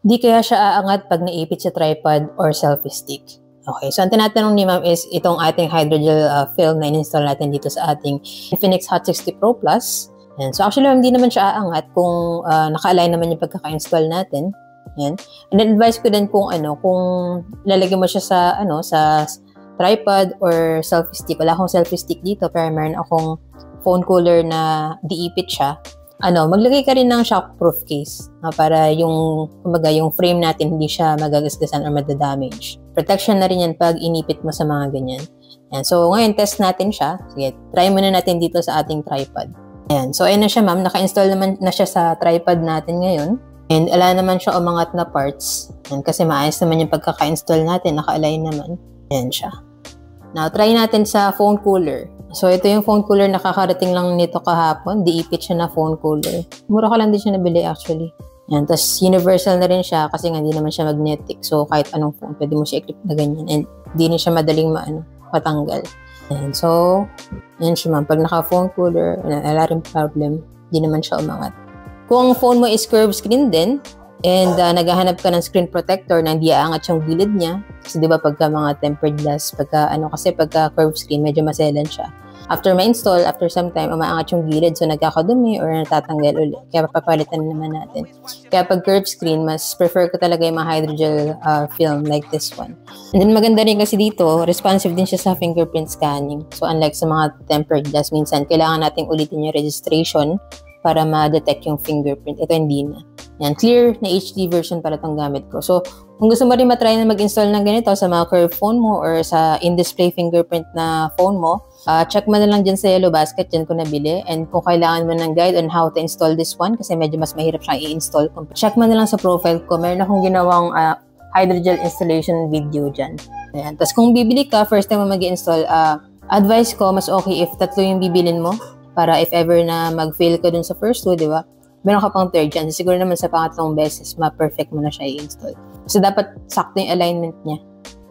Di kaya siya aangat pag naipit sa tripod or selfie stick. Okay, so ang tinatanong ni ma'am is itong ating hydrogel film na in-install natin dito sa ating Infinix Hot 60 Pro Plus. Yan. So actually ma'am, hindi naman siya aangat kung naka-align naman yung pagkaka-install natin. Yan. And then advise ko din kung lalagyan mo siya sa sa tripod or selfie stick. Wala akong selfie stick dito pero meron akong phone cooler na diipit siya. Maglagay ka rin ng shockproof case para yung frame natin hindi siya magagasgasan or madadamage. Protection na rin yan pag inipit mo sa mga ganyan. Yan. So, ngayon test natin siya. Sige, try muna natin dito sa ating tripod. Yan. So, ayun na siya ma'am. Naka-install naman na siya sa tripod natin ngayon. And ala naman siya umangat na parts. Yan. Kasi maayos naman yung pagkaka-install natin. Naka-align naman. Yan siya. Now, try natin sa phone cooler. So, ito yung phone cooler na kakarating lang nito kahapon. Diipit siya na phone cooler. Mura ka lang din siya nabili actually. Yan. Tapos, universal na rin siya kasi nga hindi naman siya magnetic. So, kahit anong phone, pwede mo siya i-clip na ganyan. And hindi rin siya madaling patanggal. Yan. So, yan siya ma'am. Pag naka-phone cooler, wala rin problem. Hindi naman siya umangat. Kung ang phone mo is curved screen din, and naghahanap ka ng screen protector na hindi aangat yung gilid niya. Kasi di ba pagka mga tempered glass, pagka curved screen, medyo maselan siya. After ma-install, after some time, umaangat yung gilid. So nagkakadumi or natatanggal ulit. Kaya papalitan naman natin. Kaya pag curved screen, mas prefer ko talaga yung mga hydrogel film like this one. And then maganda rin kasi dito, responsive din siya sa fingerprint scanning. So unlike sa mga tempered glass, minsan kailangan nating ulitin yung registration para ma-detect yung fingerprint. Ito hindi na. Yan, clear na HD version pala itong gamit ko. So, kung gusto mo rin matry na mag-install ng ganito sa mga curved phone mo or sa in-display fingerprint na phone mo, check mo na lang dyan sa Yellow Basket, dyan ko nabili. And kung kailangan mo ng guide on how to install this one, kasi medyo mas mahirap siyang i-install, check mo na lang sa profile ko. Meron akong ginawang hydrogel installation video dyan. Ayan. Tapos kung bibili ka, first time mo mag-install, advice ko, mas okay if tatlo yung bibilin mo. Para if ever na mag-fail ka dun sa first two, di ba? Meron ka pang third chance. Siguro naman sa pangatlong beses, ma-perfect mo na siya i-install. Kasi dapat sakto yung alignment niya.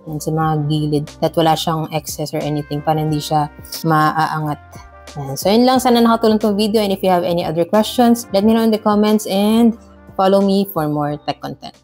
Yan, sa mga gilid. That wala siyang excess or anything para hindi siya maaangat. Yan. So yun lang. Sana nakatulong tong video. And if you have any other questions, let me know in the comments and follow me for more tech content.